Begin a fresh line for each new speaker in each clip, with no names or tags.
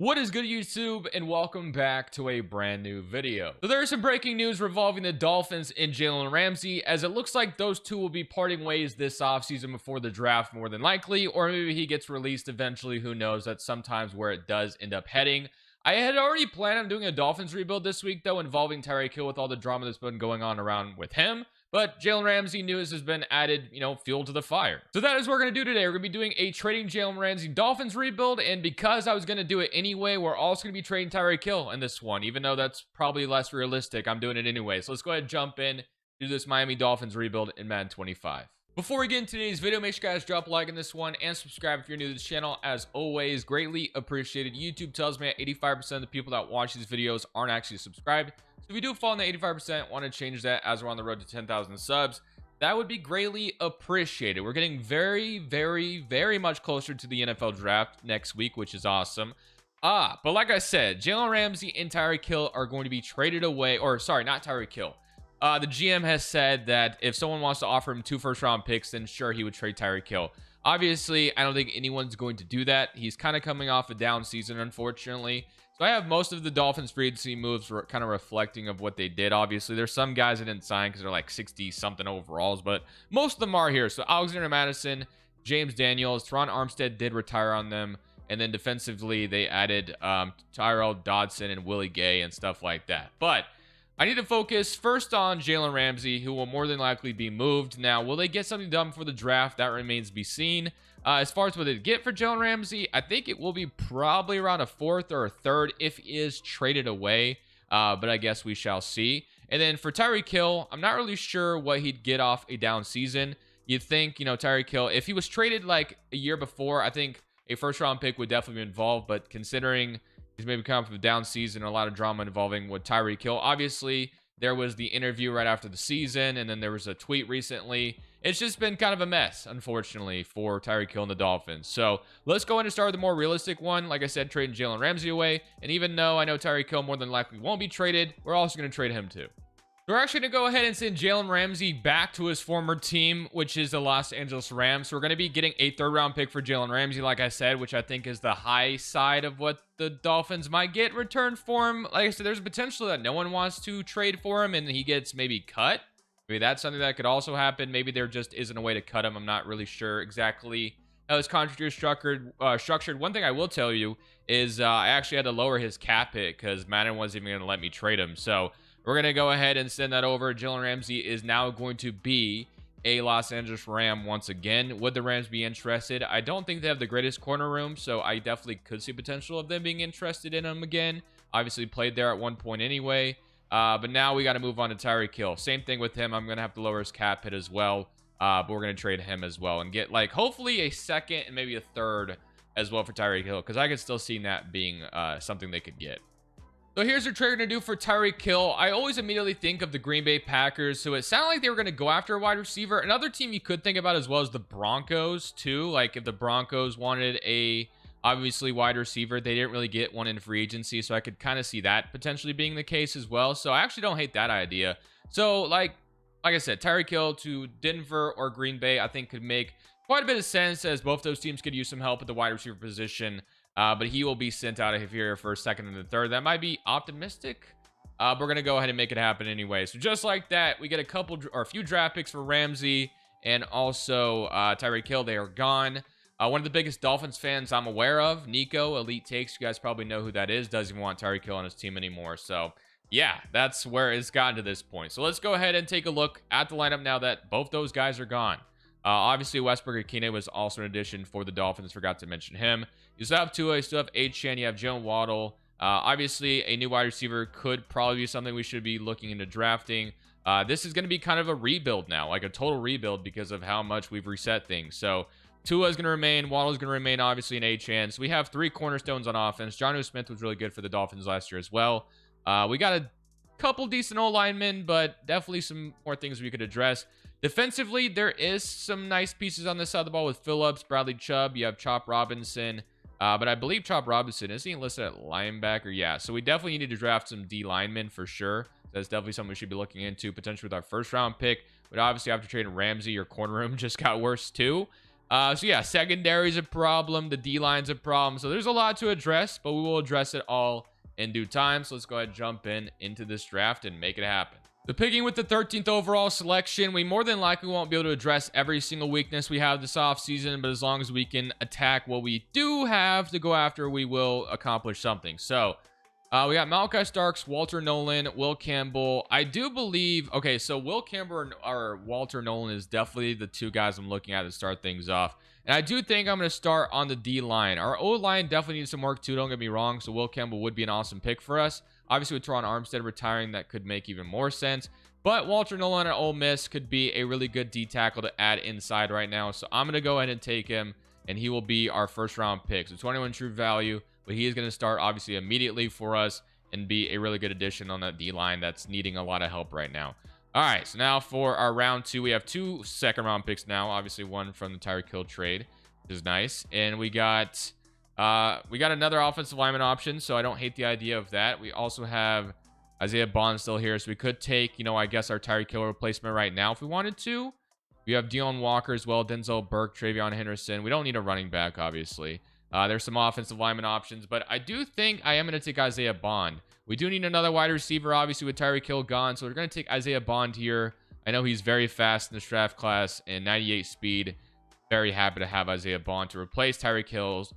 What is good, YouTube, and welcome back to a brand new video. So there is some breaking news revolving the Dolphins and Jalen Ramsey, as it looks like those two will be parting ways this offseason before the draft more than likely, or maybe he gets released eventually. Who knows? That's sometimes where it does end up heading. I had already planned on doing a Dolphins rebuild this week, though, involving Tyreek with all the drama that's been going on around with him. But Jalen Ramsey news has been added, fuel to the fire. So that is what we're going to do today. We're going to be doing a trading Jalen Ramsey Dolphins rebuild. And because I was going to do it anyway, we're also going to be trading Tyreek in this one. Even though that's probably less realistic, I'm doing it anyway. So let's go ahead and jump in, do this Miami Dolphins rebuild in Madden 25. Before we get into today's video, make sure you guys drop a like on this one and subscribe if you're new to this channel. As always, greatly appreciated. YouTube tells me that 85% of the people that watch these videos aren't actually subscribed. So if you do fall in the 85%, want to change that as we're on the road to 10,000 subs, that would be greatly appreciated. We're getting very much closer to the NFL draft next week, which is awesome. But like I said, Jalen Ramsey and Tyreek Hill are going to be traded away, or sorry, not Tyreek Hill. The GM has said that if someone wants to offer him 2 first-round picks, then sure, he would trade Tyreek Hill. Obviously, I don't think anyone's going to do that. He's kind of coming off a down season, unfortunately. So I have most of the Dolphins free agency moves kind of reflecting of what they did. Obviously, there's some guys that didn't sign because they're like 60-something overalls, but most of them are here. So Alexander Madison, James Daniels, Teron Armstead did retire on them. And then defensively, they added Tyrell Dodson and Willie Gay and stuff like that. But I need to focus first on Jalen Ramsey, who will more than likely be moved. Now, will they get something done for the draft? That remains to be seen. As far as what they get for Jalen Ramsey, I think it will be probably around a 4th or a 3rd if he is traded away. But I guess we shall see. And then for Tyreek Hill, I'm not really sure what he'd get off a down season. You'd think, Tyreek Hill, if he was traded like a year before, I think a first-round pick would definitely be involved. But considering he's maybe coming from a down season, a lot of drama involving with Tyreek Hill. Obviously, there was the interview right after the season, and then there was a tweet recently. It's just been kind of a mess, unfortunately, for Tyreek Hill and the Dolphins. So let's go ahead and start with the more realistic one. Like I said, trading Jalen Ramsey away. And even though I know Tyreek Hill more than likely won't be traded, we're also going to trade him too. We're actually going to go ahead and send Jalen Ramsey back to his former team, which is the Los Angeles Rams. So we're going to be getting a 3rd-round pick for Jalen Ramsey, like I said, which I think is the high side of what the Dolphins might get returned for him. Like I said, there's a potential that no one wants to trade for him and he gets maybe cut. Maybe that's something that could also happen. Maybe there just isn't a way to cut him. I'm not really sure exactly how his contract is structured. One thing I will tell you is I actually had to lower his cap hit because Madden wasn't even going to let me trade him. So we're going to go ahead and send that over. Jalen Ramsey is now going to be a Los Angeles Ram once again. Would the Rams be interested? I don't think they have the greatest corner room, so I definitely could see potential of them being interested in him again. Obviously played there at one point anyway. But now we got to move on to Tyreek Hill. Same thing with him. I'm going to have to lower his cap hit as well. But we're going to trade him as well and get hopefully a 2nd and maybe a 3rd as well for Tyreek Hill, because I could still see that being something they could get. So here's what trade we're going to do for Tyreek Hill. I always immediately think of the Green Bay Packers. So it sounded like they were going to go after a wide receiver. Another team you could think about as well as the Broncos too. Like if the Broncos wanted a obviously wide receiver, they didn't really get one in free agency. So I could kind of see that potentially being the case as well. So I actually don't hate that idea. So like I said, Tyreek Hill to Denver or Green Bay, I think could make quite a bit of sense, as both those teams could use some help at the wide receiver position. But he will be sent out of here for a 2nd and a 3rd. That might be optimistic. We're going to go ahead and make it happen anyway. So just like that, we get a few draft picks for Ramsey and also Tyreek Hill. They are gone. One of the biggest Dolphins fans I'm aware of, Nico, Elite Takes. You guys probably know who that is. Doesn't even want Tyreek Hill on his team anymore. So yeah, that's where it's gotten to this point. So let's go ahead and take a look at the lineup now that both those guys are gone. Obviously, Westbrook-Ikhine was also an addition for the Dolphins. Forgot to mention him. You still have Tua, you still have Achane, you have Joe Waddle. Obviously, a new wide receiver could probably be something we should be looking into drafting. This is going to be kind of a rebuild now, like a total rebuild because of how much we've reset things. So Tua is going to remain, Waddle is going to remain, obviously, in Achane. So we have 3 cornerstones on offense. Jonnu Smith was really good for the Dolphins last year as well. We got a couple decent old linemen, but definitely some more things we could address. Defensively, there is some nice pieces on this side of the ball with Phillips, Bradley Chubb. You have Chop Robinson. But I believe Chop Robinson, is he listed at linebacker? Yeah, so we definitely need to draft some D linemen for sure. That's definitely something we should be looking into, potentially with our 1st-round pick. But obviously, after trading Ramsey, your corner room just got worse too. So yeah, secondary is a problem. The D-line's a problem. So there's a lot to address, but we will address it all in due time. So let's go ahead and jump into this draft and make it happen. So picking with the 13th overall selection, we more than likely won't be able to address every single weakness we have this offseason, but as long as we can attack what we do have to go after, we will accomplish something. So we got Malachi Starks, Walter Nolan, Will Campbell. I do believe, okay, so Will Campbell or Walter Nolan is definitely the two guys I'm looking at to start things off. And I do think I'm going to start on the D-line. Our O-line definitely needs some work too, don't get me wrong, so Will Campbell would be an awesome pick for us. Obviously, with Teron Armstead retiring, that could make even more sense. But Walter Nolan at Ole Miss could be a really good D tackle to add inside right now. So I'm going to go ahead and take him, and he will be our first round pick. So 21 true value, but he is going to start obviously immediately for us and be a really good addition on that D-line that's needing a lot of help right now. All right, so now for our round 2, we have 2 second-round picks now. Obviously, one from the Tyreek Hill trade, which is nice. And we got another offensive lineman option, so I don't hate the idea of that. We also have Isaiah Bond still here, so we could take, I guess our Tyreek Hill replacement right now if we wanted to. We have Deon Walker as well, Denzel Burke, Travion Henderson. We don't need a running back, obviously. There's some offensive lineman options, but I do think I am going to take Isaiah Bond. We do need another wide receiver, obviously, with Tyreek Hill gone, so we're going to take Isaiah Bond here. I know he's very fast in this draft class and 98 speed. Very happy to have Isaiah Bond to replace Tyreek Hill's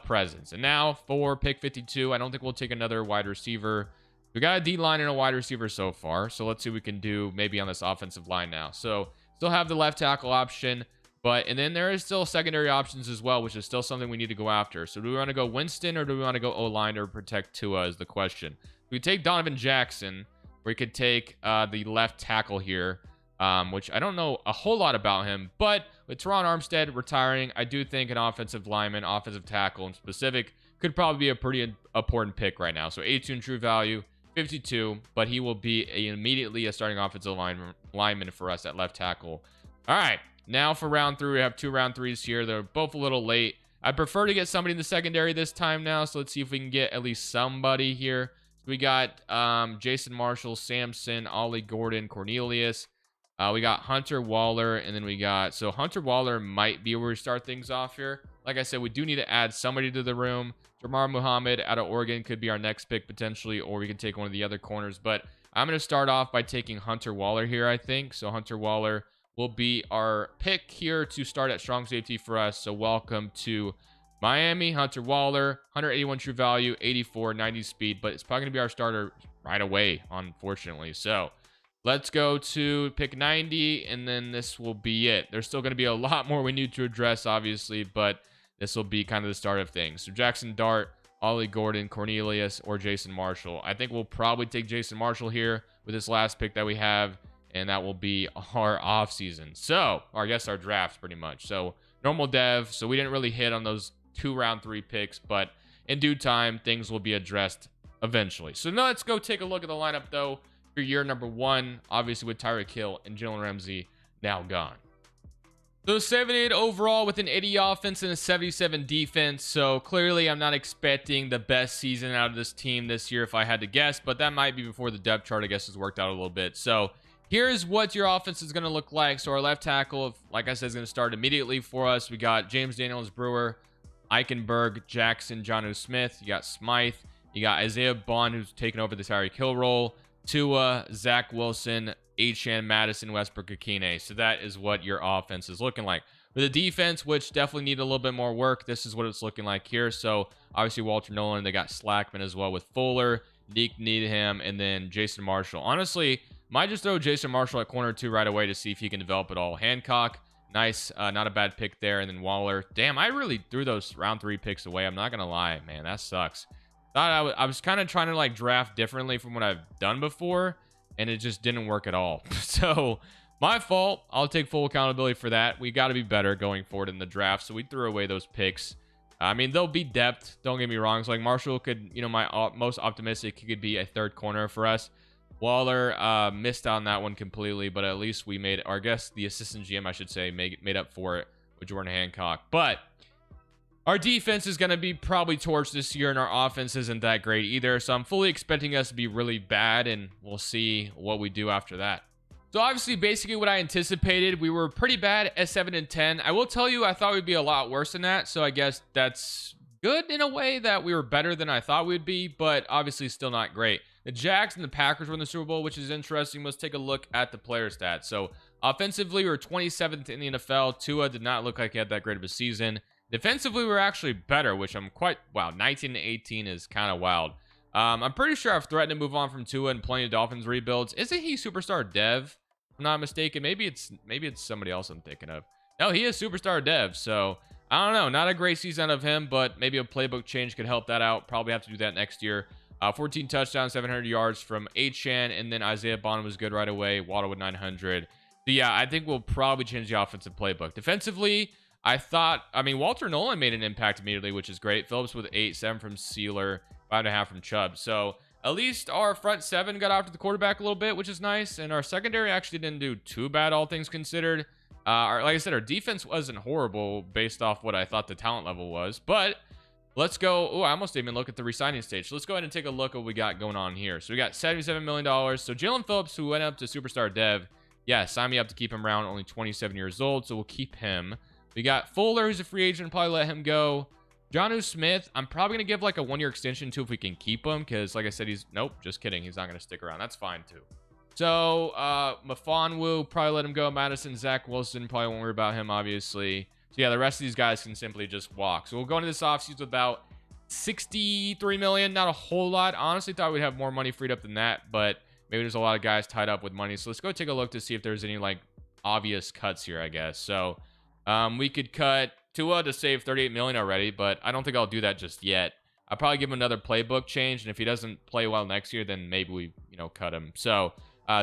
presence. And now for pick 52, I don't think we'll take another wide receiver. We got a D-line and a wide receiver so far, so let's see what we can do maybe on this offensive line now. So still have the left tackle option, and then there is still secondary options as well, which is still something we need to go after. So do we want to go Winston or do we want to go O-line or protect Tua is the question. We take Donovan Jackson. We could take the left tackle here, which I don't know a whole lot about him, but with Teron Armstead retiring, I do think an offensive lineman, offensive tackle in specific, could probably be a pretty important pick right now. So 82 in true value, 52, but he will be immediately a starting offensive lineman for us at left tackle. All right, now for round 3, we have 2 round 3s here. They're both a little late. I'd prefer to get somebody in the secondary this time now, so let's see if we can get at least somebody here. So we got Jason Marshall, Samson, Ollie Gordon, Cornelius. We got Hunter Waller, and then we got... So Hunter Waller might be where we start things off here. Like I said, we do need to add somebody to the room. Jamar Muhammad out of Oregon could be our next pick potentially, or we can take one of the other corners. But I'm going to start off by taking Hunter Waller here, I think. So Hunter Waller will be our pick here to start at strong safety for us. So welcome to Miami. Hunter Waller, 181 true value, 84, 90 speed. But it's probably going to be our starter right away, unfortunately. So let's go to pick 90, and then this will be it. There's still going to be a lot more we need to address, obviously, but this will be kind of the start of things. So Jackson Dart, Ollie Gordon, Cornelius, or Jason Marshall. I think we'll probably take Jason Marshall here with this last pick that we have, and that will be our offseason. So, or I guess our drafts pretty much. So normal dev. So we didn't really hit on those 2 round 3 picks, but in due time, things will be addressed eventually. So now let's go take a look at the lineup, though, for year number 1, obviously with Tyreek Hill and Jalen Ramsey now gone. So 78 overall with an 80 offense and a 77 defense. So clearly I'm not expecting the best season out of this team this year if I had to guess, but that might be before the depth chart, I guess, has worked out a little bit. So here's what your offense is going to look like. So our left tackle, like I said, is going to start immediately for us. We got James Daniels Brewer, Eichenberg, Jackson, Jonnu Smith. You got Smythe. You got Isaiah Bond, who's taken over the Tyreek Hill role. Tua, Zach Wilson, Achane, Madison, Westbrook, Akine. So that is what your offense is looking like. With the defense, which definitely need a little bit more work, this is what it's looking like here. So obviously Walter Nolan, they got Slackman as well with Fuller, Deke Needham, and then Jason Marshall. Honestly, might just throw Jason Marshall at corner 2 right away to see if he can develop it all. Hancock, nice, not a bad pick there. And then Waller. Damn, I really threw those round 3 picks away. I'm not going to lie, man. That sucks. Thought I was kind of trying to like draft differently from what I've done before, and it just didn't work at all. So my fault. I'll take full accountability for that. We got to be better going forward in the draft. So we threw away those picks. I mean, they'll be depth. Don't get me wrong. So like Marshall could, my most optimistic, he could be a 3rd corner for us. Waller missed on that one completely, but at least we made, or I guess the assistant GM, I should say, made up for it with Jordan Hancock. But our defense is going to be probably torched this year, and our offense isn't that great either. So I'm fully expecting us to be really bad, and we'll see what we do after that. So obviously, basically what I anticipated, we were pretty bad at 7-10. I will tell you, I thought we'd be a lot worse than that. So I guess that's good in a way that we were better than I thought we'd be, but obviously still not great. The Jags and the Packers were in the Super Bowl, which is interesting. Let's take a look at the player stats. So offensively, we were 27th in the NFL. Tua did not look like he had that great of a season. Defensively, we were actually better, which I'm quite, wow, 19-18 is kind of wild. I'm pretty sure I've threatened to move on from Tua and plenty of Dolphins rebuilds. Isn't he superstar dev? If I'm not mistaken. Maybe it's somebody else I'm thinking of. No, he is superstar dev. So I don't know. Not a great season of him, but maybe a playbook change could help that out. Probably have to do that next year. 14 touchdowns, 700 yards from Achane, and then Isaiah Bond was good right away. Waddle with 900. So yeah, I think we'll probably change the offensive playbook. Defensively, I mean, Walter Nolan made an impact immediately, which is great. Phillips with 8, 7 from Sealer, 5.5 from Chubb. So at least our front 7 got after the quarterback a little bit, which is nice. And our secondary actually didn't do too bad, all things considered. Like I said, our defense wasn't horrible based off what I thought the talent level was. But let's go. Oh, I almost didn't even look at the re-signing stage. So let's go ahead and take a look at what we got going on here. So we got $77 million. So Jalen Phillips, who went up to superstar dev, yeah, sign me up to keep him around. Only 27 years old, so we'll keep him. We got Fuller, who's a free agent. Probably let him go. Jonnu Smith, I'm probably going to give like a 1-year extension to if we can keep him. Because like I said, nope, just kidding. He's not going to stick around. That's fine too. So Mafonwu, probably let him go. Madison, Zach Wilson, probably won't worry about him, obviously. So yeah, the rest of these guys can simply just walk. So we'll go into this offseason with about $63 million. Not a whole lot. Honestly, thought we'd have more money freed up than that. But maybe there's a lot of guys tied up with money. So let's go take a look to see if there's any like obvious cuts here, I guess. So we could cut Tua to save $38 million already, but I don't think I'll do that just yet. I'll probably give him another playbook change, and if he doesn't play well next year, then maybe we, cut him. So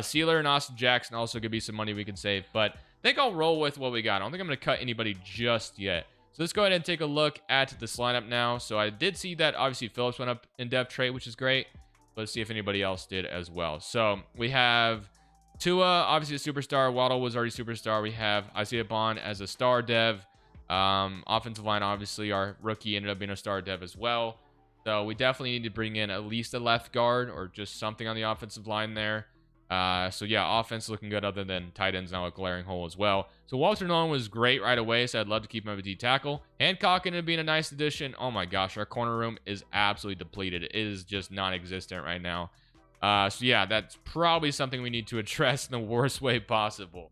Sealer and Austin Jackson also could be some money we can save, but I think I'll roll with what we got. I don't think I'm going to cut anybody just yet. So let's go ahead and take a look at this lineup now. So I did see that obviously Phillips went up in depth trade, which is great. Let's see if anybody else did as well. So we have Tua, obviously a superstar. Waddle was already superstar. We have Isaiah Bond as a star dev. Offensive line, obviously, our rookie ended up being a star dev as well. So we definitely need to bring in at least a left guard or just something on the offensive line there. So yeah, offense looking good other than tight ends now a glaring hole as well. So Walter Nolan was great right away, so I'd love to keep him as a D tackle. Hancock ended up being a nice addition. Oh my gosh, our corner room is absolutely depleted. It is just non-existent right now. So yeah, that's probably something we need to address in the worst way possible.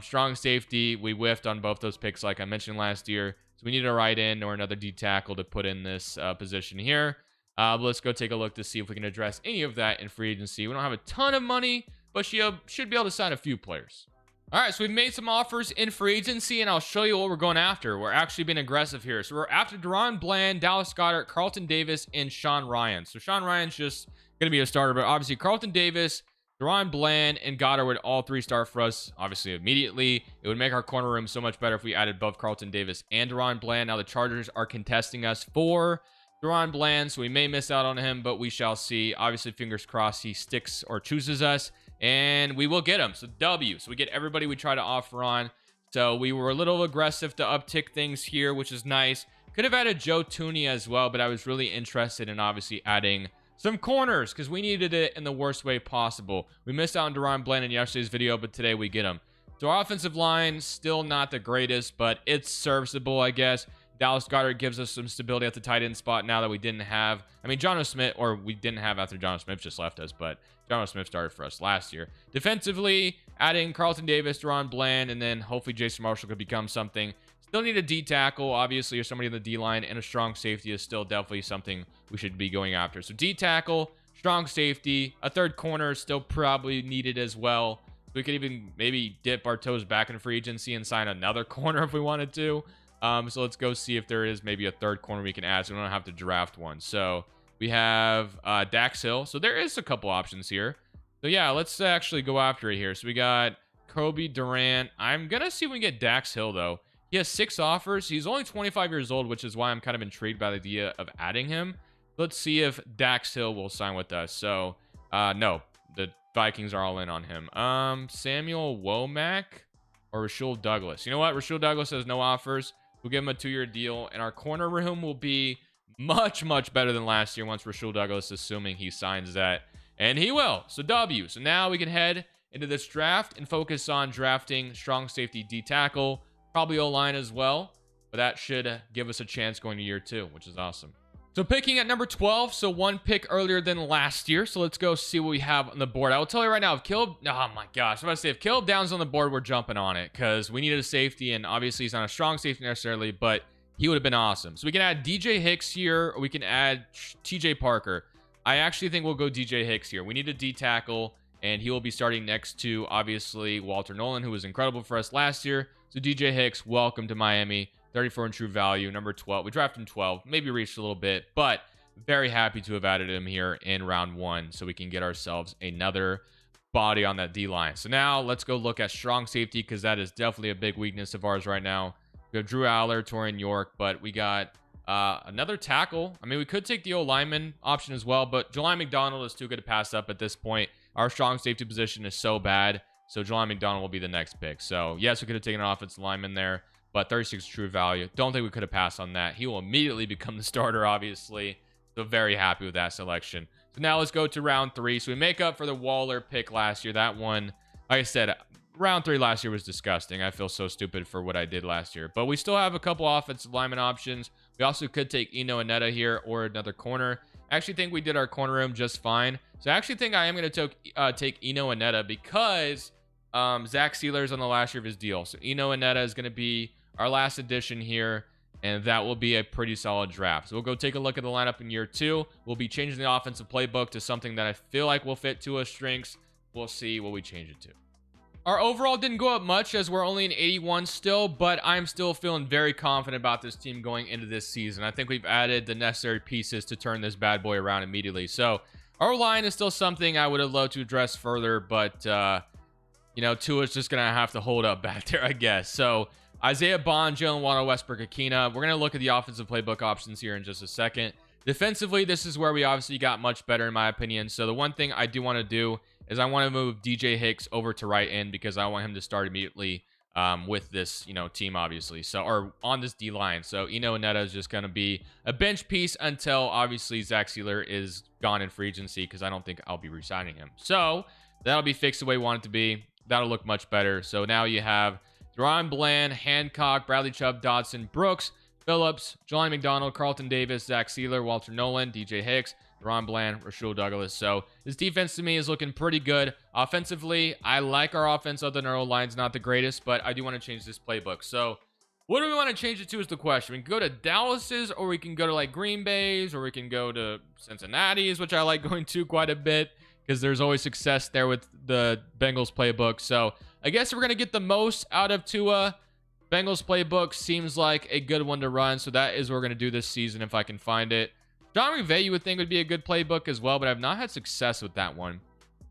Strong safety, we whiffed on both those picks like I mentioned last year. So we need a right end or another D tackle to put in this position here. But let's go take a look to see if we can address any of that in free agency. We don't have a ton of money, but she should be able to sign a few players. All right, so we've made some offers in free agency, and I'll show you what we're going after. We're actually being aggressive here. So we're after Deron Bland, Dallas Goedert, Carlton Davis, and Sean Rhyan. So Sean Rhyan's just going to be a starter, but obviously Carlton Davis, Deron Bland, and Goddard would all 3 start for us, obviously, immediately. It would make our corner room so much better if we added both Carlton Davis and Deron Bland. Now the Chargers are contesting us for Deron Bland, so we may miss out on him, but we shall see. Obviously, fingers crossed he sticks or chooses us, and we will get him. So W. So we get everybody we try to offer on. So we were a little aggressive to uptick things here, which is nice. Could have added Joe Tooney as well, but I was really interested in obviously adding some corners because we needed it in the worst way possible. We missed out on Deron Bland in yesterday's video, but today we get him. So our offensive line, still not the greatest, but it's serviceable, I guess. Dallas Goedert gives us some stability at the tight end spot now that we didn't have. I mean, Jonnu Smith, or we didn't have after Jonnu Smith just left us, but Jonnu Smith started for us last year. Defensively, adding Carlton Davis, Deron Bland, and then hopefully Jason Marshall could become something. Still need a D tackle, obviously, or somebody in the D line, and a strong safety is still definitely something we should be going after. So D tackle, strong safety, a third corner is still probably needed as well. We could even maybe dip our toes back in free agency and sign another corner if we wanted to. So let's go see if there is maybe a third corner we can add so we don't have to draft one. So we have Dax Hill. So there is a couple options here. So yeah, let's actually go after it here. So we got Kobe Durant. I'm going to see if we can get Dax Hill, though. He has 6 offers. He's only 25 years old, which is why I'm kind of intrigued by the idea of adding him. Let's see if Dax Hill will sign with us. So, no, the Vikings are all in on him. Samuel Womack or Rasul Douglas. You know what? Rasul Douglas has no offers. We'll give him a 2-year deal, and our corner room will be much, much better than last year once Rasul Douglas, assuming he signs that. And he will. So W. So now we can head into this draft and focus on drafting strong safety, D tackle, probably O-line as well. But that should give us a chance going to year 2, which is awesome. So picking at number 12, so 1 pick earlier than last year. So let's go see what we have on the board. I will tell you right now, if Caleb, oh my gosh, I'm about to say, if Caleb Downs on the board, we're jumping on it because we needed a safety, and obviously he's not a strong safety necessarily, but he would have been awesome. So we can add DJ Hicks here, or we can add TJ Parker. I actually think we'll go DJ Hicks here. We need a D tackle, and he will be starting next to, obviously, Walter Nolan, who was incredible for us last year. So DJ Hicks, welcome to Miami. 34 in true value, number 12. We drafted him 12, maybe reached a little bit, but very happy to have added him here in round 1 so we can get ourselves another body on that D-line. So now let's go look at strong safety because that is definitely a big weakness of ours right now. We have Drew Aller, Torian York, but we got another tackle. I mean, we could take the O-lineman option as well, but Jelani McDonald is too good to pass up at this point. Our strong safety position is so bad, so Jelani McDonald will be the next pick. So yes, we could have taken an offensive lineman there, but 36 true value. Don't think we could have passed on that. He will immediately become the starter, obviously. So very happy with that selection. So now let's go to round 3. So we make up for the Waller pick last year. That one, like I said, round 3 last year was disgusting. I feel so stupid for what I did last year. But we still have a couple offensive lineman options. We also could take Eno Anetta here or another corner. I actually think we did our corner room just fine. So I actually think I am going to take Eno Anetta because Zach Sealer's on the last year of his deal. So Eno Anetta is going to be our last addition here, and that will be a pretty solid draft. So we'll go take a look at the lineup in year 2. We'll be changing the offensive playbook to something that I feel like will fit Tua's strengths. We'll see what we change it to. Our overall didn't go up much as we're only in 81 still, but I'm still feeling very confident about this team going into this season. I think we've added the necessary pieces to turn this bad boy around immediately. So our line is still something I would have loved to address further, but, you know, Tua's just going to have to hold up back there, I guess. So Isaiah Bond, Jalen Waddle, Westbrook Akina. We're going to look at the offensive playbook options here in just a second. Defensively, this is where we obviously got much better in my opinion. So the one thing I do want to do is I want to move DJ Hicks over to right end because I want him to start immediately with this, you know, team obviously. So, or on this D line. So Eno Anetta is just going to be a bench piece until obviously Zach Sealer is gone in free agency because I don't think I'll be re-signing him. So that'll be fixed the way we want it to be. That'll look much better. So now you have Deron Bland, Hancock, Bradley Chubb, Dodson, Brooks, Phillips, Jelani McDonald, Carlton Davis, Zach Sealer, Walter Nolan, DJ Hicks, Deron Bland, Rasul Douglas. So this defense to me is looking pretty good. Offensively, I like our offense, other than our line's not the greatest, but I do want to change this playbook. So what do we want to change it to is the question. We can go to Dallas's, or we can go to like Green Bay's, or we can go to Cincinnati's, which I like going to quite a bit because there's always success there with the Bengals playbook. So I guess we're going to get the most out of Tua. Bengals playbook seems like a good one to run, so that is what we're going to do this season if I can find it. John McVay, you would think would be a good playbook as well, but I've not had success with that one.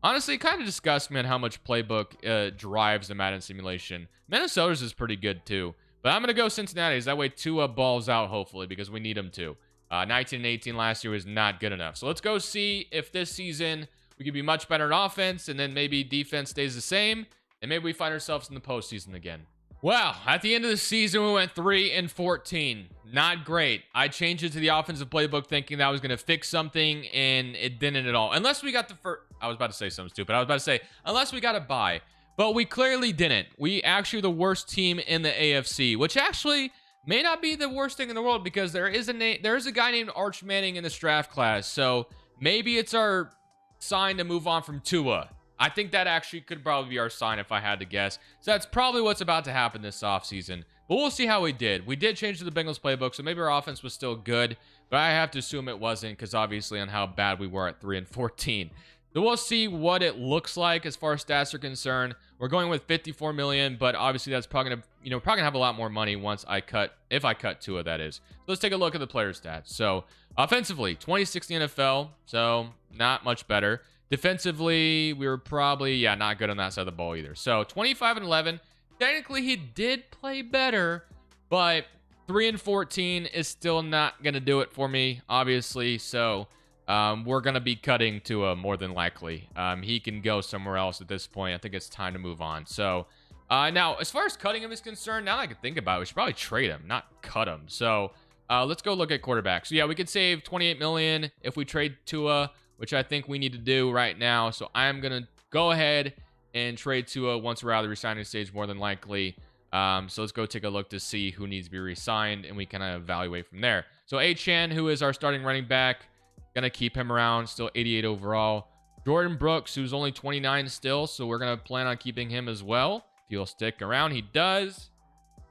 Honestly, it kind of disgusts me on how much playbook drives the Madden simulation. Minnesota's is pretty good too, but I'm going to go Cincinnati's. That way Tua balls out, hopefully, because we need him to. 19 and 18 last year was not good enough. So let's go see if this season we could be much better in offense, and then maybe defense stays the same, and maybe we find ourselves in the postseason again. Well, at the end of the season, we went 3-14. Not great. I changed it to the offensive playbook thinking that was going to fix something, and it didn't at all. Unless we got the first... I was about to say something stupid. I was about to say, unless we got a bye. But we clearly didn't. We actually were the worst team in the AFC, which actually may not be the worst thing in the world because there is a guy named Arch Manning in this draft class. So maybe it's our sign to move on from Tua. I think that actually could probably be our sign if I had to guess. So that's probably what's about to happen this offseason. But we'll see how we did. We did change to the Bengals playbook, so maybe our offense was still good. But I have to assume it wasn't because obviously on how bad we were at 3-14. So we'll see what it looks like as far as stats are concerned. We're going with 54 million, but obviously that's probably gonna, probably gonna have a lot more money once I cut, if I cut Tua, that is. So let's take a look at the player stats. So offensively, 26 in the NFL, so not much better. Defensively, we were probably, not good on that side of the ball either. So 25-11. Technically, he did play better, but 3-14 is still not going to do it for me, obviously. So we're going to be cutting Tua more than likely. He can go somewhere else at this point. I think it's time to move on. So now, as far as cutting him is concerned, now that I can think about it, we should probably trade him, not cut him. So let's go look at quarterbacks. So yeah, we could save 28 million if we trade Tua, which I think we need to do right now. So I'm going to go ahead and trade Tua once we're out of the re-signing stage, more than likely. So let's go take a look to see who needs to be re-signed, and we kind of evaluate from there. So Achan, who is our starting running back, gonna keep him around, still 88 overall. Jordan Brooks, who's only 29 still, so we're gonna plan on keeping him as well. If he'll stick around, he does.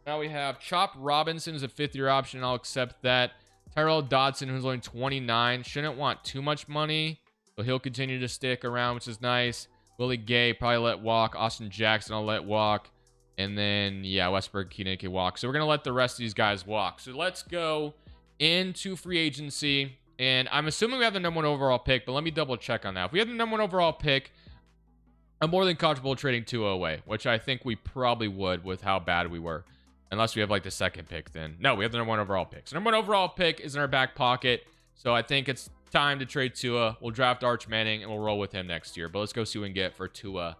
Now we have Chop Robinson as a 5th-year option. I'll accept that. Tyrell Dodson, who's only 29, shouldn't want too much money, so he'll continue to stick around, which is nice. Willie Gay, probably let walk. Austin Jackson, I'll let walk. And then, yeah, Westbrook Keenan can walk. So we're going to let the rest of these guys walk. So let's go into free agency. And I'm assuming we have the #1 overall pick, but let me double check on that. If we have the #1 overall pick, I'm more than comfortable trading Tua away, which I think we probably would with how bad we were. Unless we have like the 2nd pick then. No, we have the #1 overall pick. So #1 overall pick is in our back pocket. So I think it's time to trade Tua. We'll draft Arch Manning and we'll roll with him next year. But let's go see what we can get for Tua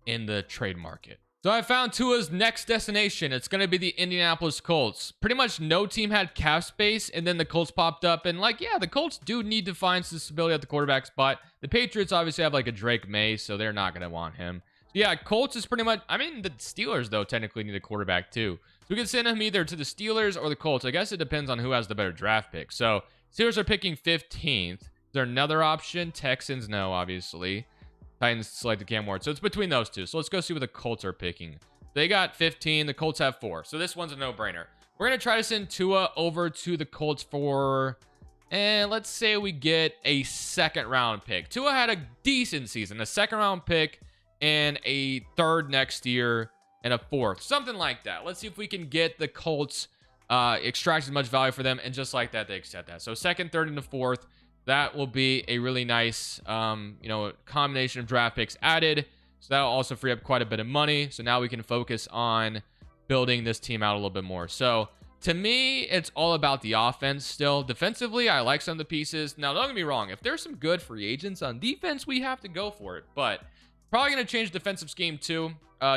in the trade market. So I found Tua's next destination. It's going to be the Indianapolis Colts. Pretty much no team had cap space, and then the Colts popped up. And like, yeah, the Colts do need to find some stability at the quarterback spot. The Patriots obviously have like a Drake May, so they're not going to want him. So yeah, Colts is pretty much, I mean, the Steelers, though, technically need a quarterback too. So we can send him either to the Steelers or the Colts. I guess it depends on who has the better draft pick. So Steelers are picking 15th. Is there another option? Texans, no, obviously. Titans selected Cam Ward. So it's between those two. So let's go see what the Colts are picking. They got 15. The Colts have 4. So this one's a no-brainer. We're going to try to send Tua over to the Colts for, let's say we get a 2nd-round pick. Tua had a decent season. A 2nd-round pick and a 3rd next year and a 4th. Something like that. Let's see if we can get the Colts, extract as much value for them. And just like that, they accept that. So 2nd, 3rd, and the 4th. That will be a really nice, combination of draft picks added. So that'll also free up quite a bit of money. So now we can focus on building this team out a little bit more. So to me, it's all about the offense still. Defensively, I like some of the pieces. Now, don't get me wrong. If there's some good free agents on defense, we have to go for it. But probably going to change the defensive scheme too.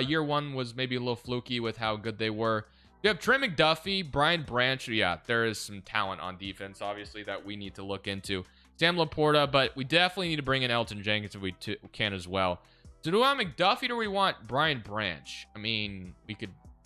Year 1 was maybe a little fluky with how good they were. You have Trey McDuffie, Brian Branch. Yeah, there is some talent on defense, obviously, that we need to look into. Sam Laporta, but we definitely need to bring in Elton Jenkins if we can as well. So do we want McDuffie or do we want Brian Branch? I mean, we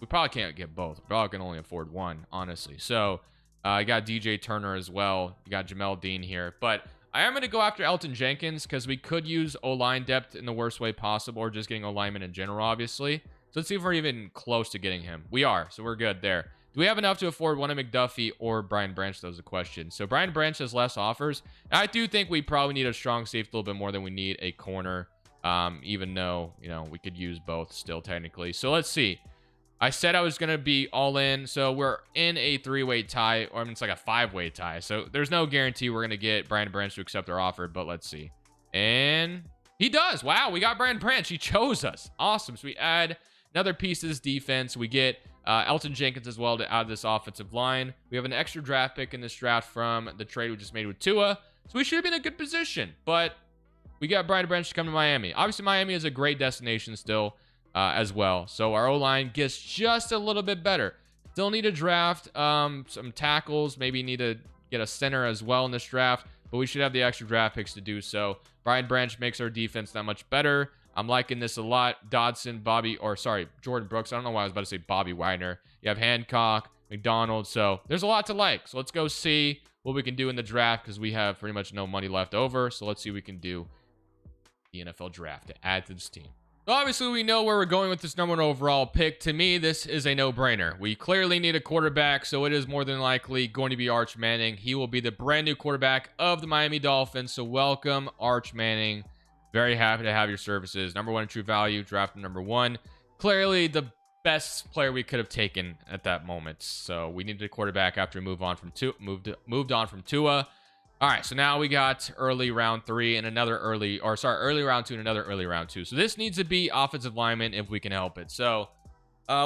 probably can't get both. We probably can only afford one, honestly. So I got DJ Turner as well. You got Jamel Dean here. But I am going to go after Elton Jenkins because we could use O-line depth in the worst way possible, or just getting O-linemen in general, obviously. So let's see if we're even close to getting him. We are, so we're good there. Do we have enough to afford one of McDuffie or Brian Branch? That was the question. So Brian Branch has less offers. I do think we probably need a strong safety a little bit more than we need a corner, even though, we could use both still technically. So let's see. I said I was going to be all in. So we're in a 3-way tie, or I mean, it's like a 5-way tie. So there's no guarantee we're going to get Brian Branch to accept our offer, but let's see. And he does. Wow, we got Brian Branch. He chose us. Awesome. So we add another piece to this defense. We get Elton Jenkins as well to add this offensive line. We have an extra draft pick in this draft from the trade we just made with Tua. So we should be in a good position. But we got Brian Branch to come to Miami. Obviously, Miami is a great destination still as well. So our O-line gets just a little bit better. Still need to draft some tackles. Maybe need to get a center as well in this draft. But we should have the extra draft picks to do so. Brian Branch makes our defense that much better. I'm liking this a lot. Dodson, Jordan Brooks. I don't know why I was about to say Bobby Wagner. You have Hancock, McDonald. So there's a lot to like. So let's go see what we can do in the draft because we have pretty much no money left over. So let's see what we can do in the NFL draft to add to this team. So obviously, we know where we're going with this #1 overall pick. To me, this is a no-brainer. We clearly need a quarterback, so it is more than likely going to be Arch Manning. He will be the brand new quarterback of the Miami Dolphins. So welcome, Arch Manning. Very happy to have your services. #1 in true value, draft #1. Clearly the best player we could have taken at that moment. So we needed a quarterback after we moved on from Tua. All right, so now we got early round 3 and early round 2 and another early round 2. So this needs to be offensive lineman if we can help it. So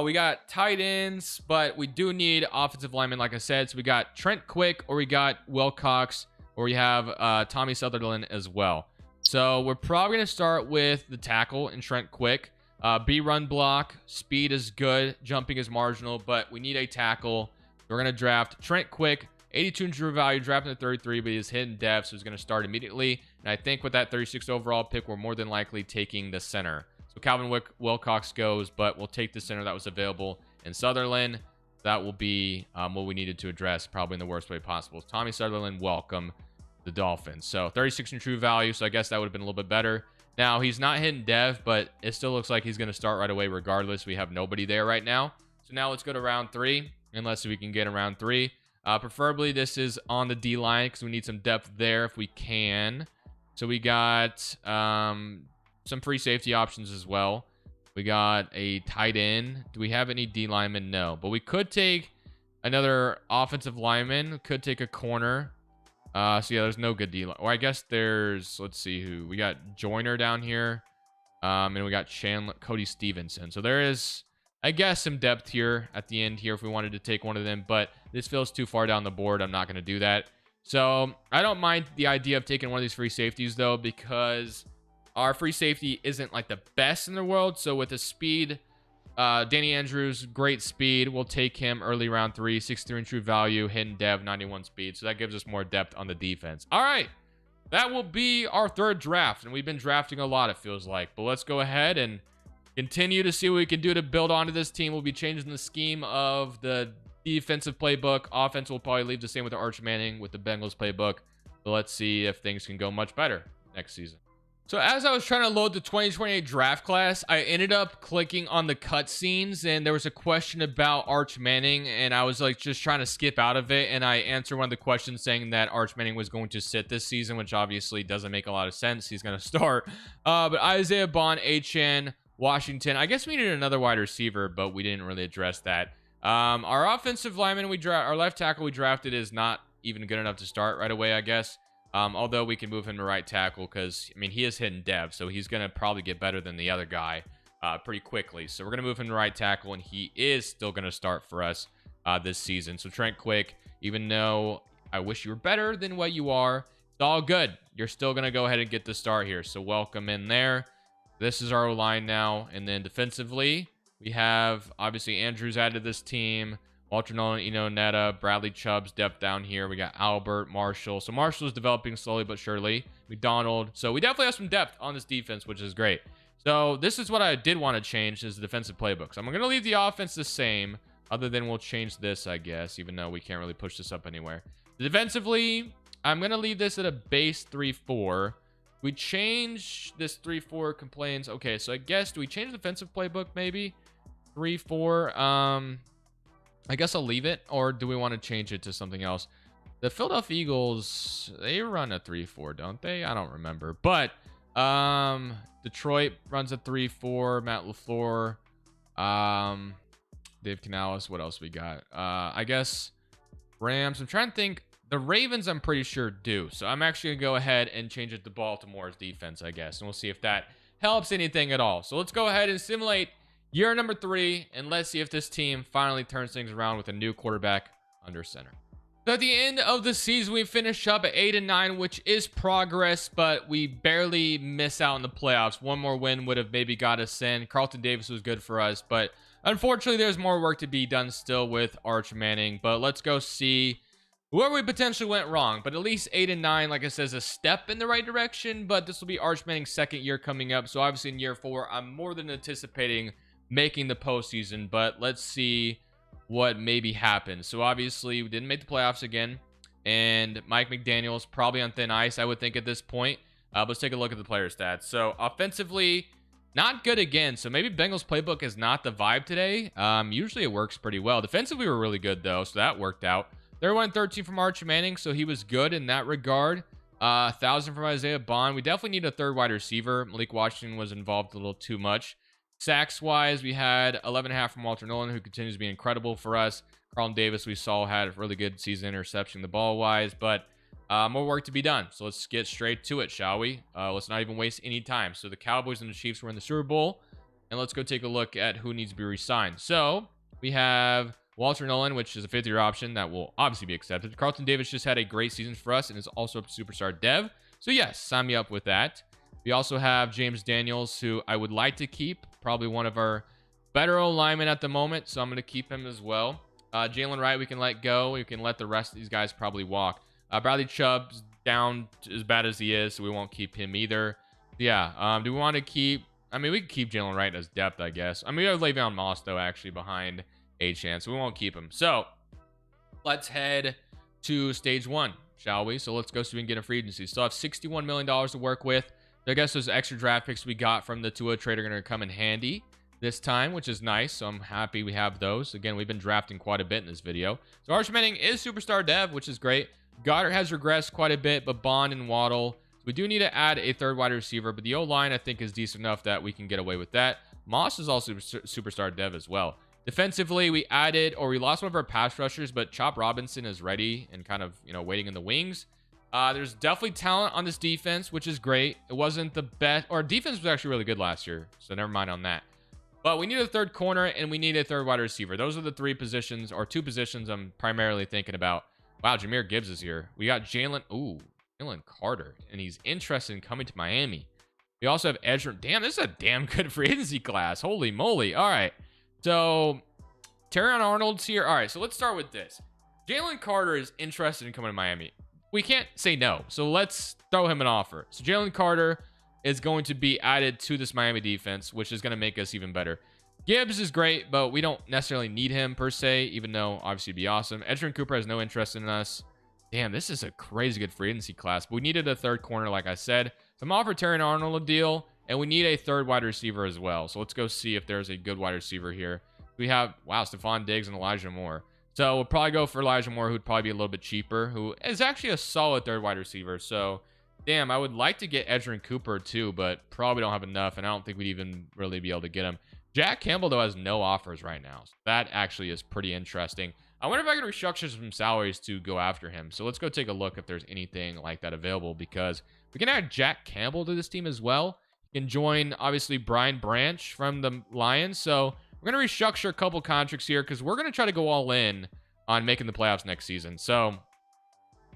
we got tight ends, but we do need offensive linemen, like I said. So we got Trent Quick, or we got Wilcox, or we have Tommy Sutherland as well. So we're probably going to start with the tackle in Trent Quick. B run block, speed is good, jumping is marginal, but we need a tackle. We're going to draft Trent Quick, 82 in true value, drafting at 33, but he's hidden depth, so he's going to start immediately. And I think with that 36 overall pick, we're more than likely taking the center. So So Calvin Wilcox goes, but we'll take the center that was available in Sutherland. That will be what we needed to address, probably in the worst way possible. Tommy Sutherland, welcome the Dolphins. So 36 in true value, so I guess that would have been a little bit better. Now, he's not hitting dev, but it still looks like he's going to start right away regardless. We have nobody there right now. So now let's go to round 3, unless we can get in round 3. Preferably, this is on the D-line because we need some depth there if we can. So we got some free safety options as well. We got a tight end. Do we have any D linemen? No. But we could take another offensive lineman. Could take a corner. So yeah, there's no good D line. Or I guess there's, let's see who. We got Joyner down here. And we got Chandler, Cody Stevenson. So there is, I guess, some depth here at the end here if we wanted to take one of them. But this feels too far down the board. I'm not going to do that. So I don't mind the idea of taking one of these free safeties, though, because our free safety isn't like the best in the world. So with the speed, Danny Andrews, great speed. We'll take him early round 3, 63 in true value, hidden dev, 91 speed. So that gives us more depth on the defense. All right. That will be our 3rd draft. And we've been drafting a lot, it feels like. But let's go ahead and continue to see what we can do to build onto this team. We'll be changing the scheme of the defensive playbook. Offense will probably leave the same with the Arch Manning with the Bengals playbook. But let's see if things can go much better next season. So as I was trying to load the 2028 draft class, I ended up clicking on the cutscenes, and there was a question about Arch Manning, and I was like just trying to skip out of it, and I answered one of the questions saying that Arch Manning was going to sit this season, which obviously doesn't make a lot of sense. He's going to start. But Isaiah Bond, HN, Washington. I guess we needed another wide receiver, but we didn't really address that. Our offensive lineman our left tackle we drafted is not even good enough to start right away, I guess. Although we can move him to right tackle because, I mean, he is hitting dev, so he's going to probably get better than the other guy pretty quickly. So we're going to move him to right tackle, and he is still going to start for us this season. So Trent Quick, even though I wish you were better than what you are, it's all good. You're still going to go ahead and get the start here. So welcome in there. This is our line now. And then defensively, we have, obviously, Andrews added to this team. Walter Nolan, Eno Netta, Bradley Chubb's depth down here. We got Albert, Marshall. So Marshall's developing slowly but surely. McDonald. So we definitely have some depth on this defense, which is great. So this is what I did want to change is the defensive playbook. So I'm going to leave the offense the same, other than we'll change this, I guess, even though we can't really push this up anywhere. Defensively, I'm going to leave this at a base 3-4. We change this 3-4 complaints. Okay, so I guess, do we change the defensive playbook maybe? 3-4. I guess I'll leave it, or do we want to change it to something else? The Philadelphia Eagles, they run a 3-4, don't they? I don't remember. But Detroit runs a 3-4. Matt LaFleur, Dave Canales. What else we got? I guess Rams. I'm trying to think. The Ravens, I'm pretty sure do. So I'm actually going to go ahead and change it to Baltimore's defense, I guess. And we'll see if that helps anything at all. So let's go ahead and simulate year number 3, and let's see if this team finally turns things around with a new quarterback under center. So at the end of the season, we finish up at 8-9, which is progress, but we barely miss out in the playoffs. One more win would have maybe got us in. Carlton Davis was good for us, but unfortunately, there's more work to be done still with Arch Manning. But let's go see where we potentially went wrong. But at least 8-9, like I said, is a step in the right direction. But this will be Arch Manning's 2nd year coming up. So obviously in year 4, I'm more than anticipating making the postseason, but let's see what maybe happens. So obviously we didn't make the playoffs again, and Mike McDaniel's probably on thin ice, I would think, at this point. Let's take a look at the player stats. So offensively, not good again. So maybe Bengals playbook is not the vibe today. Usually it works pretty well. Defensively, we were really good though, so that worked out. 31-13 from Arch Manning, so he was good in that regard. 1,000 from Isaiah Bond. We definitely need a 3rd wide receiver. Malik Washington was involved a little too much. Sacks wise, we had 11.5 from Walter Nolan, who continues to be incredible for us. Carlton Davis, we saw, had a really good season intercepting the ball wise, but more work to be done. So let's get straight to it, shall we? Let's not even waste any time. So the Cowboys and the Chiefs were in the Super Bowl, and let's go take a look at who needs to be re-signed. So we have Walter Nolan, which is a 5th-year option that will obviously be accepted. Carlton Davis just had a great season for us and is also a superstar dev. So yes, sign me up with that. We also have James Daniels, who I would like to keep. Probably one of our better O-linemen at the moment, so I'm going to keep him as well. Jalen Wright, we can let go. We can let the rest of these guys probably walk. Bradley Chubb's down as bad as he is, so we won't keep him either. Yeah, do we want to keep I mean, we could keep Jalen Wright as depth, I guess. I mean, we have Le'Veon Moss, though, actually, behind Achane, so we won't keep him. So, let's head to stage 1, shall we? So, let's go so we can get a free agency. Still have $61 million to work with. So I guess those extra draft picks we got from the Tua trade are going to come in handy this time, which is nice. So I'm happy we have those. Again, we've been drafting quite a bit in this video. So Arch Manning is superstar dev, which is great. Goddard has regressed quite a bit, but Bond and Waddle. So we do need to add a third wide receiver, but the O-line I think is decent enough that we can get away with that. Moss is also superstar dev as well. Defensively, we lost one of our pass rushers, but Chop Robinson is ready and kind of, waiting in the wings. There's definitely talent on this defense, which is great. It wasn't the best. Our defense was actually really good last year, so never mind on that. But we need a third corner, and we need a third wide receiver. Those are the 3 positions, or 2 positions I'm primarily thinking about. Wow, Jahmyr Gibbs is here. We got Jalen Carter, and he's interested in coming to Miami. We also have Edge. Damn, this is a damn good free agency class. Holy moly. All right. So, Terrion Arnold's here. All right, so let's start with this. Jalen Carter is interested in coming to Miami. We can't say no, so let's throw him an offer. So Jalen Carter is going to be added to this Miami defense, which is going to make us even better. Gibbs is great, but we don't necessarily need him per se, even though obviously it'd be awesome. Edgerrin Cooper has no interest in us. Damn, this is a crazy good free agency class, but we needed a third corner, like I said. So I'm offering Terrion Arnold a deal, and we need a third wide receiver as well. So let's go see if there's a good wide receiver here. We have, Stephon Diggs and Elijah Moore. So we'll probably go for Elijah Moore, who'd probably be a little bit cheaper, who is actually a solid third wide receiver. So, damn, I would like to get Edgerrin Cooper too, but probably don't have enough, and I don't think we'd even really be able to get him. Jack Campbell, though, has no offers right now. So that actually is pretty interesting. I wonder if I can restructure some salaries to go after him. So let's go take a look if there's anything like that available, because we can add Jack Campbell to this team as well. He can join, obviously, Brian Branch from the Lions. So we're going to restructure a couple contracts here because we're going to try to go all in on making the playoffs next season. So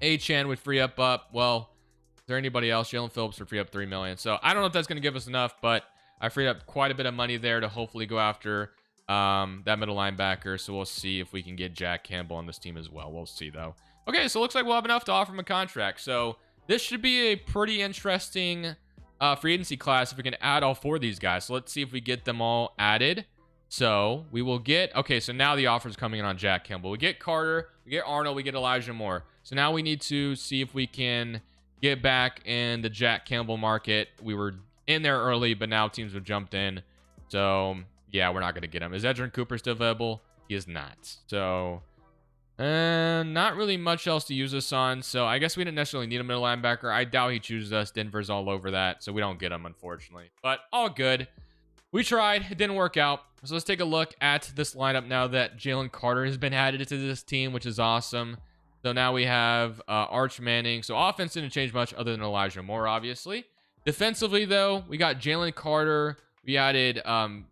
Achane would free up, well, is there anybody else? Jalen Phillips would free up $3 million. So I don't know if that's going to give us enough, but I freed up quite a bit of money there to hopefully go after that middle linebacker. So we'll see if we can get Jack Campbell on this team as well. We'll see, though. Okay, so it looks like we'll have enough to offer him a contract. So this should be a pretty interesting free agency class if we can add all 4 of these guys. So let's see if we get them all added. So we will get, okay, so now the offer is coming in on Jack Campbell. We get Carter, we get Arnold, we get Elijah Moore. So now we need to see if we can get back in the Jack Campbell market. We were in there early, but now teams have jumped in. So, yeah, we're not going to get him. Is Edgerrin Cooper still available? He is not. So, not really much else to use this on. So, I guess we didn't necessarily need a middle linebacker. I doubt he chooses us. Denver's all over that, so we don't get him, unfortunately. But all good. We tried. It didn't work out. So let's take a look at this lineup now that Jalen Carter has been added to this team, which is awesome. So now we have Arch Manning. So offense didn't change much other than Elijah Moore, obviously. Defensively, though, we got Jalen Carter. We added Arnold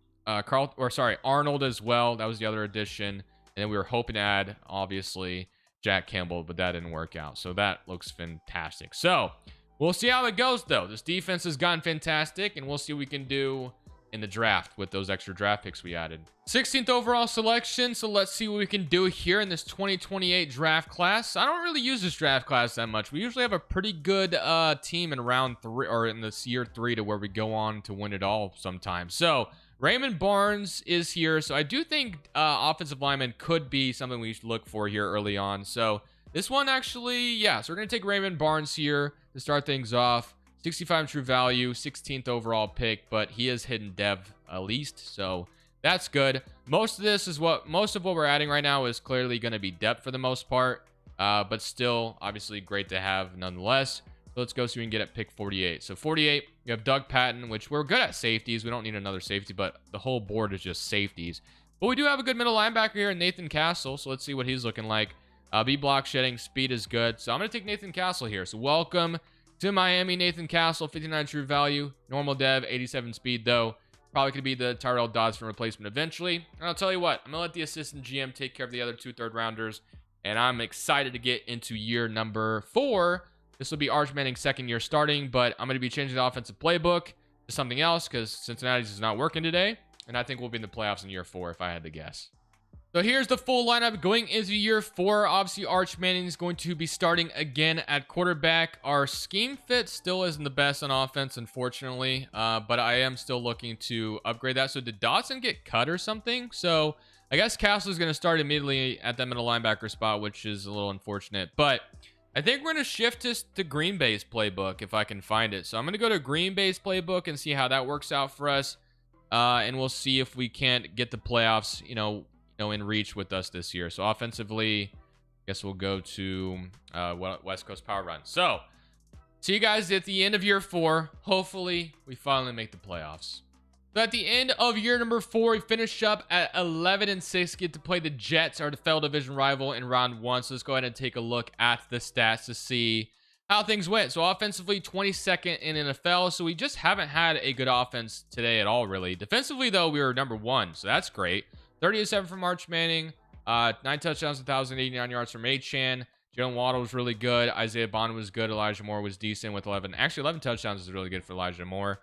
as well. That was the other addition. And then we were hoping to add, obviously, Jack Campbell, but that didn't work out. So that looks fantastic. So we'll see how it goes, though. This defense has gotten fantastic, and we'll see what we can do in the draft with those extra draft picks we added. 16th overall selection, so let's see what we can do here in this 2028 draft class. I don't really use this draft class that much. We usually have a pretty good team in round 3 or in this year 3 to where we go on to win it all sometimes. So Raymond Barnes is here, so I do think offensive lineman could be something we should look for here early on. So this one actually, yeah, so we're going to take Raymond Barnes here to start things off. 65 true value, 16th overall pick, but he is hidden dev at least, so that's good. Most of what we're adding right now is clearly going to be depth for the most part, but still obviously great to have nonetheless. So let's go so we can get at pick 48. So 48, we have Doug Patton, which we're good at safeties. We don't need another safety, but the whole board is just safeties. But we do have a good middle linebacker here, Nathan Castle, so let's see what he's looking like. B block shedding, speed is good, so I'm going to take Nathan Castle here. So welcome to Miami, Nathan Castle, 59 true value, normal dev, 87 speed though. Probably could be the Tyrell Dodson replacement eventually. And I'll tell you what, I'm going to let the assistant GM take care of the other 2 third-rounders. And I'm excited to get into year number 4. This will be Arch Manning's 2nd year starting, but I'm going to be changing the offensive playbook to something else because Cincinnati's is not working today. And I think we'll be in the playoffs in year 4 if I had to guess. So here's the full lineup going into year 4. Obviously, Arch Manning is going to be starting again at quarterback. Our scheme fit still isn't the best on offense, unfortunately, but I am still looking to upgrade that. So did Dotson get cut or something? So I guess Castle is going to start immediately at that middle linebacker spot, which is a little unfortunate. But I think we're going to shift this to Green Bay's playbook if I can find it. So I'm going to go to Green Bay's playbook and see how that works out for us. And we'll see if we can't get the playoffs, in reach with us this year. So offensively, I guess we'll go to West Coast Power Run. So see you guys at the end of year 4. Hopefully we finally make the playoffs. So at the end of year number 4, we finish up at 11-6, get to play the Jets, our fellow division rival, in round 1. So let's go ahead and take a look at the stats to see how things went. So offensively, 22nd in NFL. So we just haven't had a good offense today at all, really. Defensively, though, we were number 1. So that's great. 30-7 from Arch Manning, 9 touchdowns, 1,089 yards from Achane. Jalen Waddle was really good. Isaiah Bond was good. Elijah Moore was decent with 11. Actually, 11 touchdowns is really good for Elijah Moore.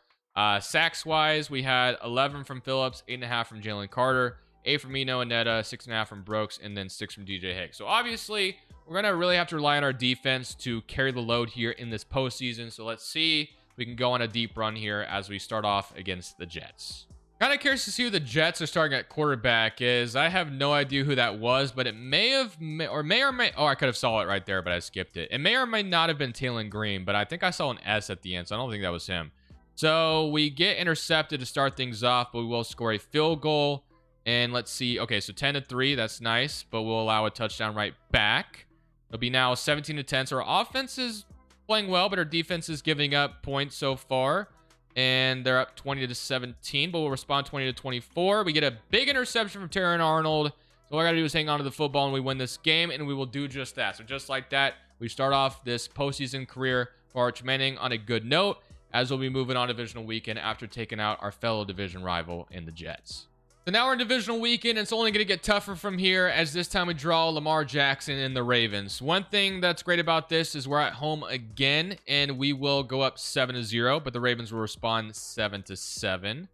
Sacks-wise, we had 11 from Phillips, 8.5 from Jalen Carter, 8 from Eno and Netta, 6.5 from Brooks, and then 6 from DJ Hicks. So obviously, we're going to really have to rely on our defense to carry the load here in this postseason. So let's see if we can go on a deep run here as we start off against the Jets. Kind of curious to see who the Jets are starting at quarterback is. I have no idea who that was, but it may or may, oh, I could have saw it right there, but I skipped it. It may or may not have been Taylon Green, but I think I saw an S at the end, so I don't think that was him. So we get intercepted to start things off, but we will score a field goal. And let's see. Okay, so 10-3, that's nice, but we'll allow a touchdown right back. It'll be now 17-10. So our offense is playing well, but our defense is giving up points so far. And they're up 20-17, but we'll respond 20-24. We get a big interception from Terran Arnold. So all I got to do is hang on to the football and we win this game, and we will do just that. So just like that, we start off this postseason career for Arch Manning on a good note, as we'll be moving on divisional weekend after taking out our fellow division rival in the Jets. So now we're in divisional weekend. It's only going to get tougher from here, as this time we draw Lamar Jackson and the Ravens. One thing that's great about this is we're at home again, and we will go up 7-0, but the Ravens will respond 7-7.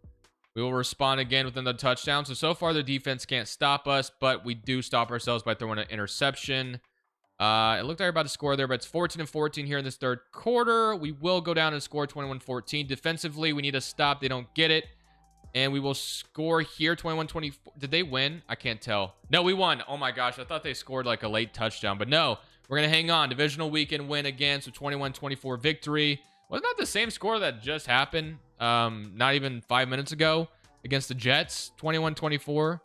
We will respond again with another touchdown. So far, the defense can't stop us, but we do stop ourselves by throwing an interception. It looked like we were about to score there, but it's 14-14 here in this third quarter. We will go down and score 21-14. Defensively, we need a stop. They don't get it. And we will score here, 21-24. Did they win? I can't tell. No, we won. Oh my gosh, I thought they scored like a late touchdown. But no, we're going to hang on. Divisional weekend win again, so 21-24 victory. Wasn't that the same score that just happened not even 5 minutes ago against the Jets? 21-24?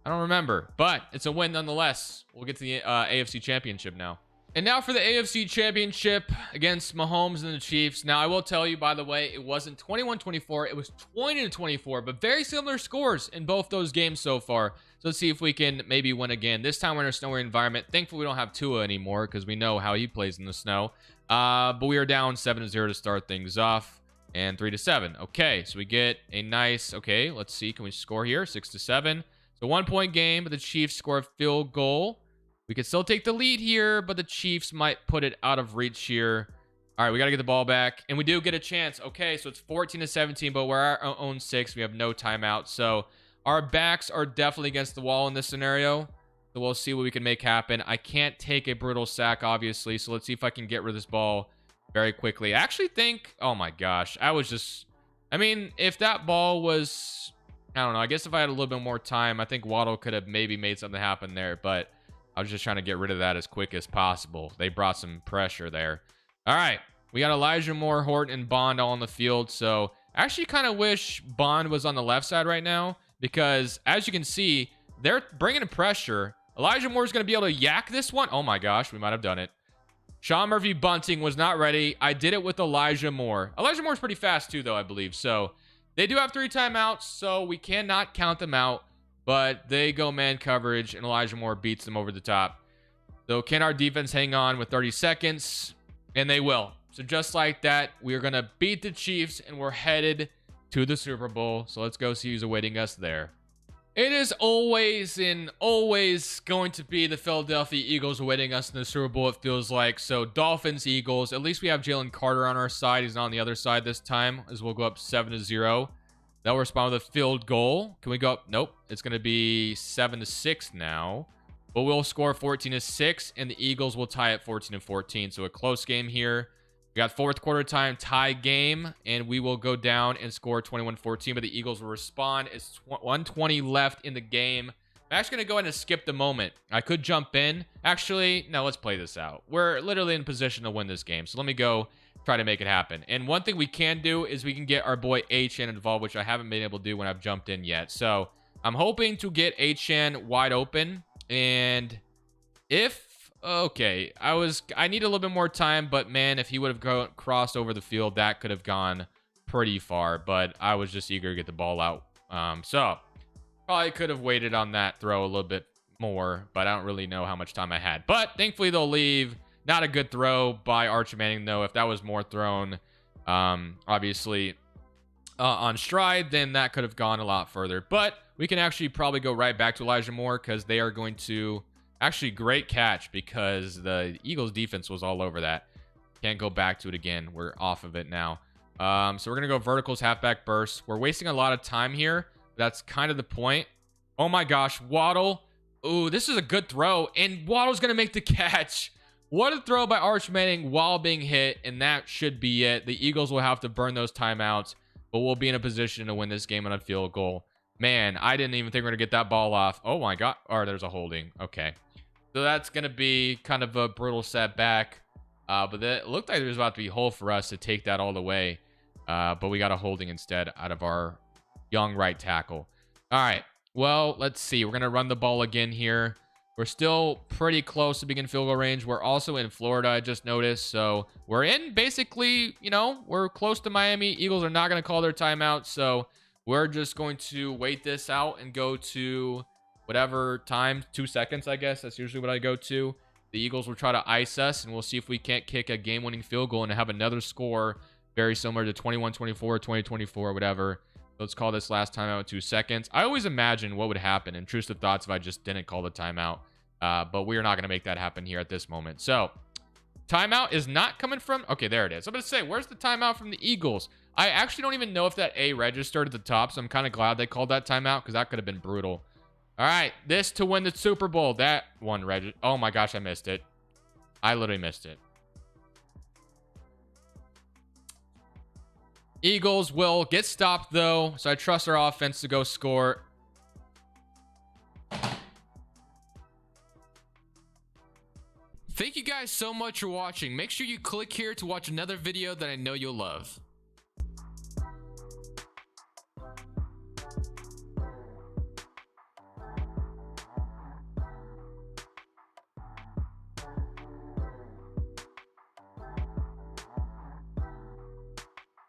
I don't remember, but it's a win nonetheless. We'll get to the AFC Championship now. And now for the AFC Championship against Mahomes and the Chiefs. Now, I will tell you, by the way, it wasn't 21-24. It was 20-24, but very similar scores in both those games so far. So let's see if we can maybe win again. This time we're in a snowy environment. Thankfully, we don't have Tua anymore because we know how he plays in the snow. But we are down 7-0 to start things off and 3-7. Okay, so we get a nice, okay, let's see. Can we score here? 6-7. So 1-point game, but the Chiefs score a field goal. We could still take the lead here, but the Chiefs might put it out of reach here. All right, we got to get the ball back, and we do get a chance. Okay, so it's 14-17, but we're our own 6. We have no timeout, so our backs are definitely against the wall in this scenario. So we'll see what we can make happen. I can't take a brutal sack, obviously, so let's see if I can get rid of this ball very quickly. I actually think, oh my gosh, I mean, if that ball was, I don't know, I guess if I had a little bit more time, I think Waddle could have maybe made something happen there, but I was just trying to get rid of that as quick as possible. They brought some pressure there. All right. We got Elijah Moore, Horton, and Bond all on the field. So I actually kind of wish Bond was on the left side right now because, as you can see, they're bringing in pressure. Elijah Moore's going to be able to yak this one. Oh, my gosh. We might have done it. Sean Murphy Bunting was not ready. I did it with Elijah Moore. Elijah Moore's pretty fast, too, though, I believe. So they do have 3 timeouts, so we cannot count them out. But they go man coverage, and Elijah Moore beats them over the top. So can our defense hang on with 30 seconds? And they will. So just like that, we are going to beat the Chiefs, and we're headed to the Super Bowl. So let's go see who's awaiting us there. It is always and always going to be the Philadelphia Eagles awaiting us in the Super Bowl, it feels like. So Dolphins, Eagles. At least we have Jalen Carter on our side. He's not on the other side this time, as we'll go up 7-0. They'll respond with a field goal. Can we go up? Nope. It's going to be 7-6 now. But we'll score 14-6, and the Eagles will tie at 14-14. So a close game here. We got fourth quarter time tie game, and we will go down and score 21-14. But the Eagles will respond. It's 1:20 left in the game. I'm actually going to go ahead and skip the moment. I could jump in. Actually, no, let's play this out. We're literally in position to win this game. So let me go try to make it happen. And one thing we can do is we can get our boy HN involved, which I haven't been able to do when I've jumped in yet. So I'm hoping to get HN wide open. And if, okay, I need a little bit more time, but man, if he would have crossed over the field, that could have gone pretty far. But I was just eager to get the ball out. So probably could have waited on that throw a little bit more, but I don't really know how much time I had. But thankfully they'll leave. Not a good throw by Archer Manning, though. If that was more thrown, obviously, on stride, then that could have gone a lot further. But we can actually probably go right back to Elijah Moore because they are going to... Actually, great catch because the Eagles defense was all over that. Can't go back to it again. We're off of it now. So we're going to go verticals, halfback burst. We're wasting a lot of time here. That's kind of the point. Oh my gosh, Waddle. Ooh, this is a good throw. And Waddle's going to make the catch. What a throw by Arch Manning while being hit. And that should be it. The Eagles will have to burn those timeouts. But we'll be in a position to win this game on a field goal. Man, I didn't even think we were going to get that ball off. Oh my God. Oh, there's a holding. Okay. So that's going to be kind of a brutal setback. But it looked like there was about to be a hole for us to take that all the way. But we got a holding instead out of our young right tackle. All right. Well, let's see. We're going to run the ball again here. We're still pretty close to being in field goal range. We're also in Florida, I just noticed. So we're in basically, you know, we're close to Miami. Eagles are not going to call their timeout. So we're just going to wait this out and go to whatever time, 2 seconds, I guess. That's usually what I go to. The Eagles will try to ice us, and we'll see if we can't kick a game-winning field goal and have another score very similar to 21-24, 20-24, whatever. Let's call this last timeout in 2 seconds. I always imagine what would happen, intrusive thoughts, if I just didn't call the timeout. But we're not going to make that happen here at this moment. So, timeout is not coming from... Okay, there it is. I'm going to say, where's the timeout from the Eagles? I actually don't even know if that A registered at the top, so I'm kind of glad they called that timeout because that could have been brutal. All right, this to win the Super Bowl. That one registered. Oh my gosh, I missed it. I literally missed it. Eagles will get stopped, though, so I trust our offense to go score. Thank you guys so much for watching. Make sure you click here to watch another video that I know you'll love.